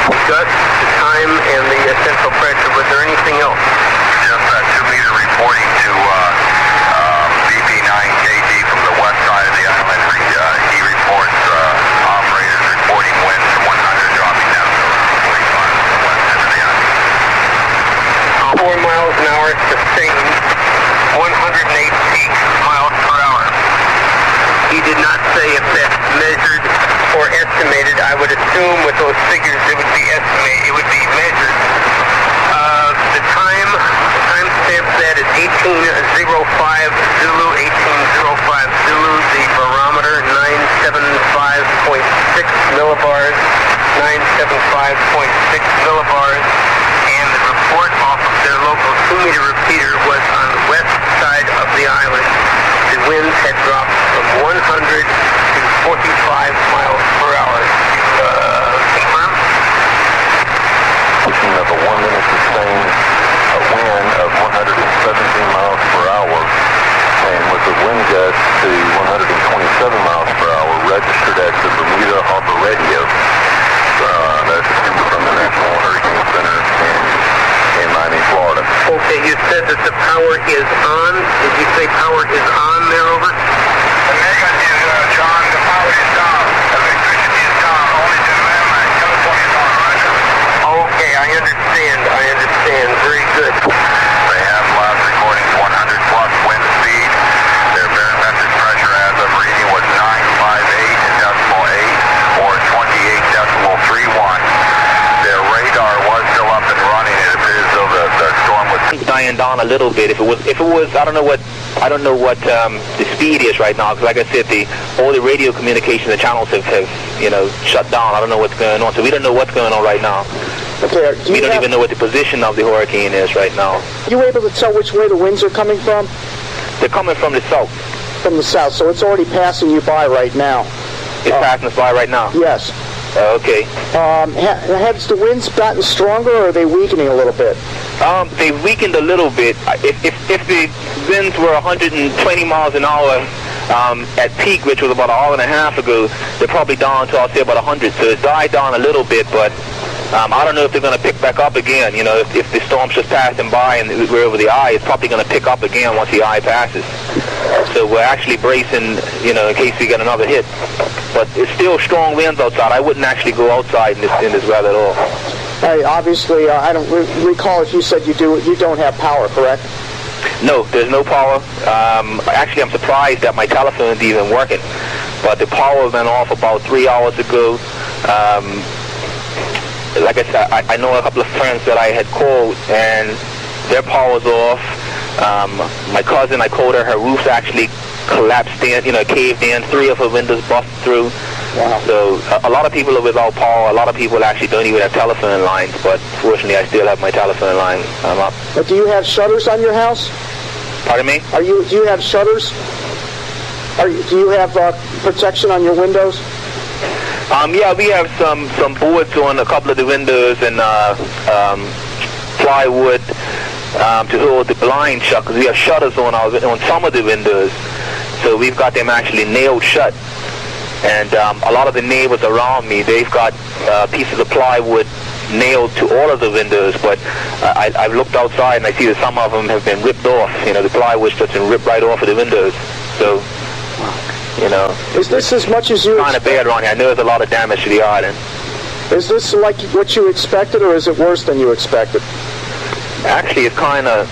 Gus, the time, and the central pressure. Was there anything else? Just that 2-meter reporting to BP 9KD from the west side of the island. He reports operators reporting winds from 100 dropping down to 45 from the west end of the island. 4 miles an hour sustained, 108 peak miles per hour. He did not say if that's measured or estimated. I would assume with those figures it would be estimated. It would be measured. The timestamp that is 18:05 Zulu, 18:05 Zulu. The barometer 975.6 millibars, 975.6 millibars, and the report off of their local 2-meter repeater was on the west side of the island. The winds had dropped from 100 to 45 miles per hour. Confirm? Speaking of a 1-minute sustained wind of 117 miles per hour, and with the wind gusts to 127 miles per hour registered at the Bermuda Harbor radio. That's from the National Hurricane Center in Miami, Florida. Okay, you said that the power is on. Did you say power is on there, over? The negative, John, the power is down. Electricity is down. Only the mainland California is on, Roger. Okay, I understand. Very good. They have last recordings 100 plus wind speed. Their barometric pressure as of reading was 958.8 or 28.31. Their radar was still up and running. It appears as though the storm was dying down a little bit. If it was, I don't know what the speed is right now. Because like I said, all the radio communication, the channels have shut down. I don't know what's going on. So we don't know what's going on right now. Okay. We don't even know what the position of the hurricane is right now. Are you able to tell which way the winds are coming from? They're coming from the south. From the south, so it's already passing you by right now. It's passing us by right now? Yes. Okay. Has the winds gotten stronger, or are they weakening a little bit? They've weakened a little bit. If the winds were 120 miles an hour at peak, which was about an hour and a half ago, they're probably down to, I'll say, about 100. So it's died down a little bit, but I don't know if they're going to pick back up again. If the storm's just passing by and we're over the eye, it's probably going to pick up again once the eye passes. So we're actually bracing, in case we get another hit. But it's still strong winds outside. I wouldn't actually go outside in this weather at all. Obviously, I don't recall if you said you don't have power, correct? No, there's no power. Actually, I'm surprised that my telephone's even working. But the power went off about 3 hours ago. Like I said, I know a couple of friends that I had called, and their power's off. My cousin, I called her roof's actually collapsed in, caved in. 3 of her windows busted through. Wow. So a lot of people are without power. A lot of people actually don't even have telephone lines, but fortunately I still have my telephone line up. But do you have shutters on your house? Pardon me? Do you have shutters? Do you have protection on your windows? Yeah, we have some boards on a couple of the windows and plywood to hold the blind shut, because we have shutters on some of the windows, so we've got them actually nailed shut. And a lot of the neighbors around me, they've got pieces of plywood nailed to all of the windows, but I've looked outside and I see that some of them have been ripped off. The plywood's just been ripped right off of the windows. So, is this as much as you kind of bad around here? I know there's a lot of damage to the island. Is this like what you expected, or is it worse than you expected? Actually, it's kind of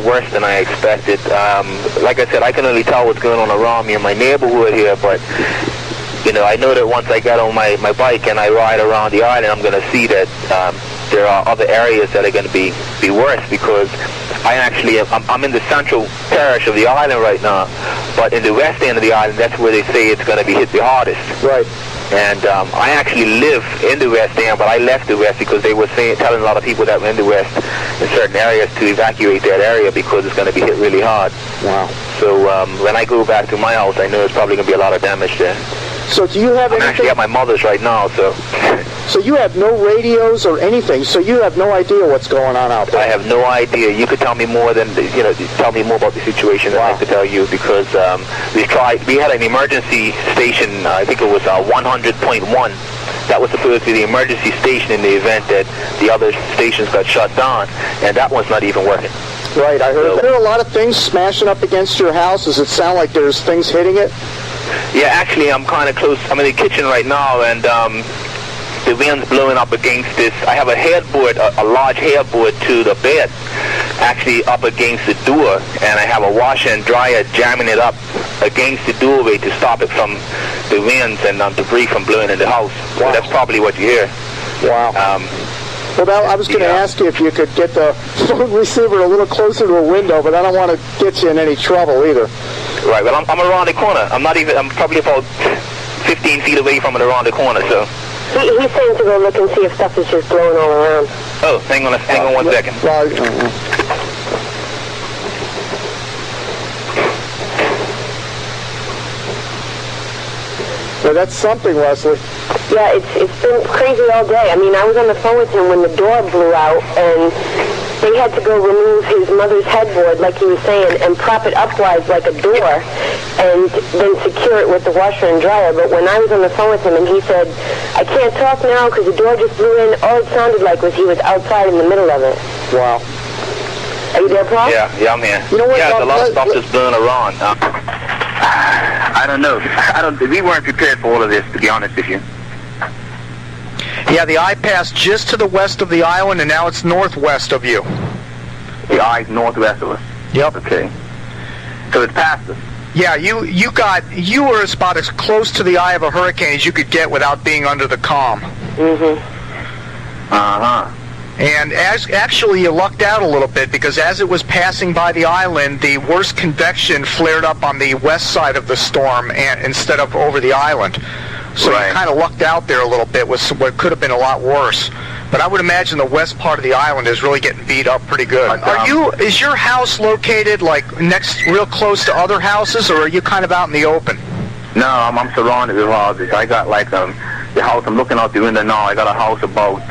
worse than I expected. Like I said, I can only tell what's going on around me in my neighborhood here, but I know that once I get on my bike and I ride around the island, I'm going to see that there are other areas that are going to be worse, because I'm in the central parish of the island right now, but in the west end of the island, that's where they say it's going to be hit the hardest. Right. And I actually live in the west end, but I left the west because they were telling a lot of people that were in the west in certain areas to evacuate that area because it's going to be hit really hard. Wow. So when I go back to my house, I know there's probably going to be a lot of damage there. So do you have anything? I'm actually at my mother's right now, so... So you have no radios or anything, so you have no idea what's going on out there? I have no idea. You could tell me more than, tell me more about the situation than I could tell you, because we had an emergency station, I think it was 100.1, that was supposed to be the emergency station in the event that the other stations got shut down, and that one's not even working. Right, I heard. There are a lot of things smashing up against your house. Does it sound like there's things hitting it? Yeah, actually, I'm kind of close. I'm in the kitchen right now, and the wind's blowing up against this. I have a headboard, a large headboard to the bed, actually up against the door, and I have a washer and dryer jamming it up against the doorway to stop it from the winds and debris from blowing in the house. So that's probably what you hear. Wow. Well, I was going to ask you if you could get the phone receiver a little closer to a window, but I don't want to get you in any trouble either. Right. Well, I'm around the corner. I'm probably about 15 feet away from it around the corner. So. He's saying to go look and see if stuff is just blowing all around. Oh, hang on 1 second. Well, that's something, Leslie. Yeah, it's been crazy all day. I mean, I was on the phone with him when the door blew out, and they had to go remove his mother's headboard, like he was saying, and prop it upwards like a door, and then secure it with the washer and dryer. But when I was on the phone with him, and he said, I can't talk now because the door just blew in, all it sounded like was he was outside in the middle of it. Wow. Are you there, Paul? Yeah, I'm here. You know what, yeah, there's a lot of stuff that's blowing around. I don't know. We weren't prepared for all of this, to be honest with you. Yeah, the eye passed just to the west of the island, and now it's northwest of you. The eye's northwest of us. Yep. Okay. So it's past us. Yeah, you were about as close to the eye of a hurricane as you could get without being under the calm. Mm-hmm. Uh-huh. And actually you lucked out a little bit, because as it was passing by the island, the worst convection flared up on the west side of the storm instead of over the island. So right. You kind of lucked out there a little bit with what could have been a lot worse. But I would imagine the west part of the island is really getting beat up pretty good. Is your house located like real close to other houses, or are you kind of out in the open? No, I'm surrounded with houses. I got like the house, I'm looking out the window now, I got a house about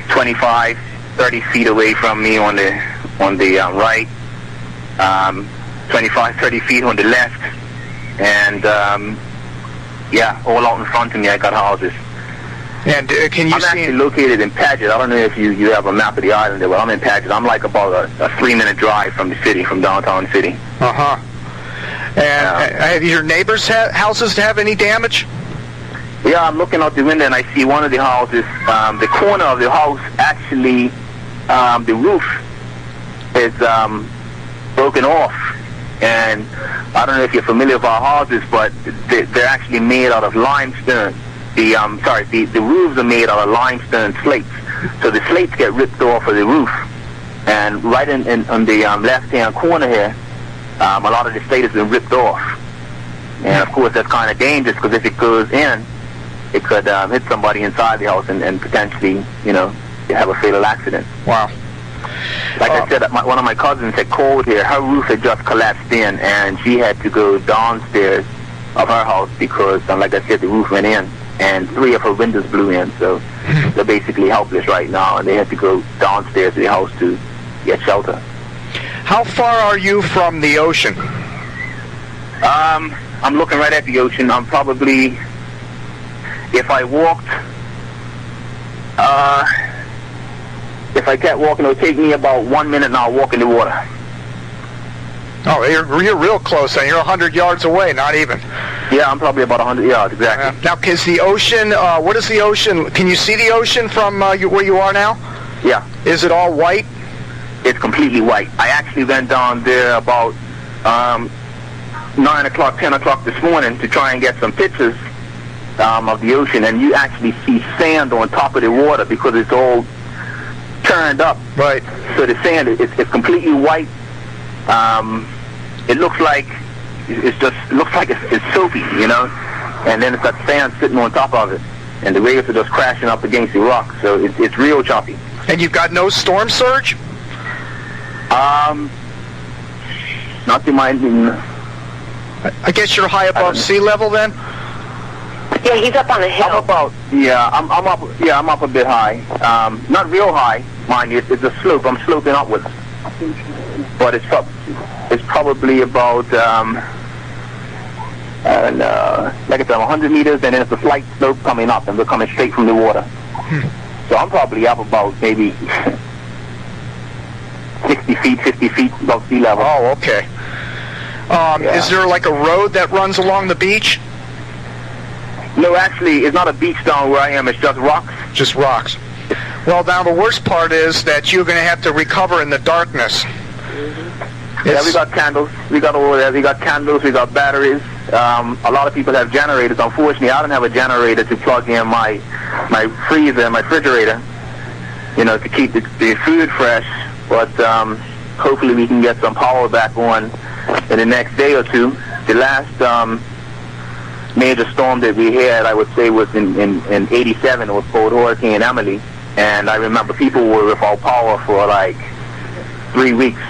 25, 30 feet away from me on the right, 25, 30 feet on the left, and yeah, all out in front of me I got houses. And can you I'm actually located in Paget. I don't know if you have a map of the island there, but I'm in Paget. I'm like about a 3-minute drive from the city, from downtown city. Uh-huh. And have your neighbors' houses have any damage? Yeah, I'm looking out the window and I see one of the houses, the corner of the house, actually, the roof is broken off. And I don't know if you're familiar with our houses, but they're actually made out of limestone. The roofs are made out of limestone slates. So the slates get ripped off of the roof. And right on the left-hand corner here, a lot of the slate has been ripped off. And of course that's kind of dangerous, because if it goes in, it could hit somebody inside the house and potentially, have a fatal accident. Wow. Like I said, one of my cousins had called here. Her roof had just collapsed in, and she had to go downstairs of her house because, like I said, the roof went in, and 3 of her windows blew in. So they're basically helpless right now, and they had to go downstairs to the house to get shelter. How far are you from the ocean? I'm looking right at the ocean. I'm probably, if I walked, if I kept walking, it would take me about 1 minute, and I'll walk in the water. Oh, you're real close, and you're 100 yards away, not even. Yeah, I'm probably about 100 yards, exactly. Now, is the ocean, what is the ocean? Can you see the ocean from where you are now? Yeah. Is it all white? It's completely white. I actually went down there about 9 o'clock, 10 o'clock this morning to try and get some pictures of the ocean, and you actually see sand on top of the water because it's all turned up. Right. So the sand, it's completely white. It looks like it's soapy, and then it's got sand sitting on top of it, and the waves are just crashing up against the rock. So it's real choppy. And you've got no storm surge? Not to my. I guess you're high above sea level then? Yeah, he's up on a hill. I'm about. Yeah, I'm up. Yeah, I'm up a bit high. Not real high, mind you. It's a slope. I'm sloping upwards. But it's probably about and like I said, 100 meters, and then it's a slight slope coming up, and we're coming straight from the water. So I'm probably up about maybe 60 feet, 50 feet above sea level. Oh, okay. Is there like a road that runs along the beach? No, actually, it's not a beach down where I am. It's just rocks. Just rocks. Well, now the worst part is that you're going to have to recover in the darkness. Yeah, we got candles. We got over there. We got candles. We got batteries. A lot of people have generators. Unfortunately, I don't have a generator to plug in my freezer and my refrigerator, to keep the food fresh. But hopefully we can get some power back on in the next day or two. The last major storm that we had, I would say, was in 87. It was called Hurricane Emily. And I remember people were without power for like 3 weeks.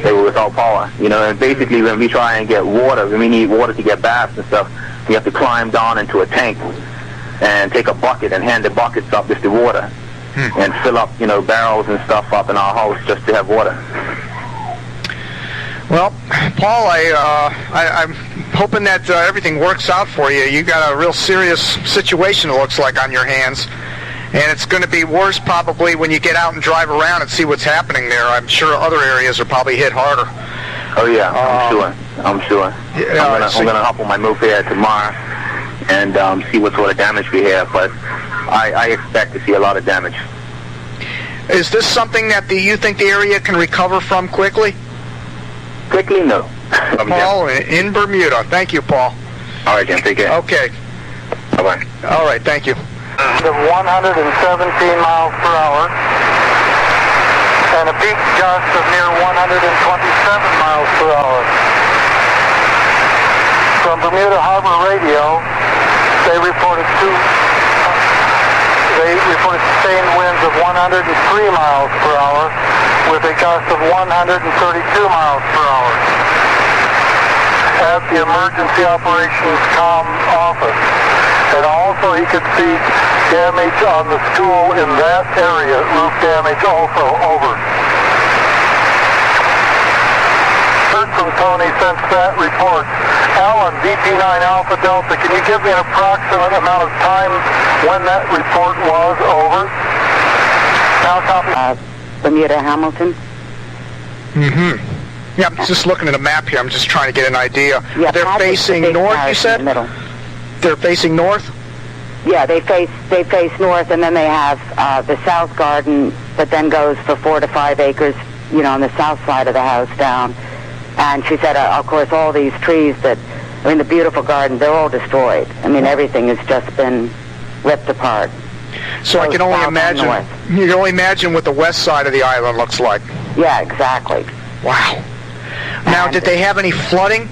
They were without power, and basically when we try and get water, when we need water to get baths and stuff, we have to climb down into a tank and take a bucket and hand the buckets up with the water and fill up, barrels and stuff up in our house just to have water. Well, Paul, I'm hoping that everything works out for you. You got a real serious situation, it looks like, on your hands. And it's going to be worse probably when you get out and drive around and see what's happening there. I'm sure other areas are probably hit harder. Oh yeah, I'm sure. Yeah, I'm gonna hop on my moped tomorrow and see what sort of damage we have. But I expect to see a lot of damage. Is this something that you think the area can recover from quickly? Quickly, no. Paul in Bermuda. Thank you, Paul. All right, Jim. Take care. Okay. Bye-bye. All right. Thank you. Of 117 miles per hour and a peak gust of near 127 miles per hour. From Bermuda Harbor Radio, they reported sustained winds of 103 miles per hour with a gust of 132 miles per hour. At the Emergency Operations Comm office. And also he could see damage on the school in that area, roof damage also over. Heard from Tony since that report. Alan, DP9 Alpha Delta, can you give me an approximate amount of time when that report was over? Now copy. Bermuda, Hamilton. Yeah, I'm just looking at a map here. I'm just trying to get an idea. Yeah, they're facing north, you said? In the middle. They're facing north? Yeah, they face north, and then they have the south garden that then goes for 4 to 5 acres, on the south side of the house down. And she said, of course, all these trees the beautiful garden, they're all destroyed. Everything has just been ripped apart. So I can only imagine. You can only imagine what the west side of the island looks like. Yeah, exactly. Wow. Now, did they have any flooding?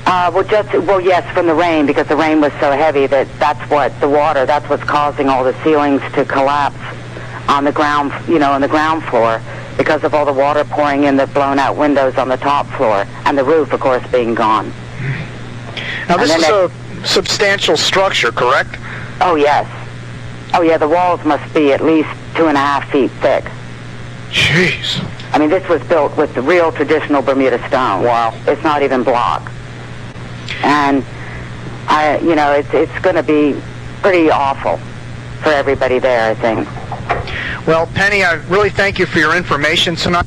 Yes, from the rain, because the rain was so heavy that's what's causing all the ceilings to collapse on the ground, on the ground floor, because of all the water pouring in the blown out windows on the top floor, and the roof, of course, being gone. Now, this is a substantial structure, correct? Oh, yes. Oh, yeah, the walls must be at least 2.5 feet thick. Jeez. This was built with the real traditional Bermuda stone. Wow. It's not even block. And, it's going to be pretty awful for everybody there, I think. Well, Penny, I really thank you for your information tonight.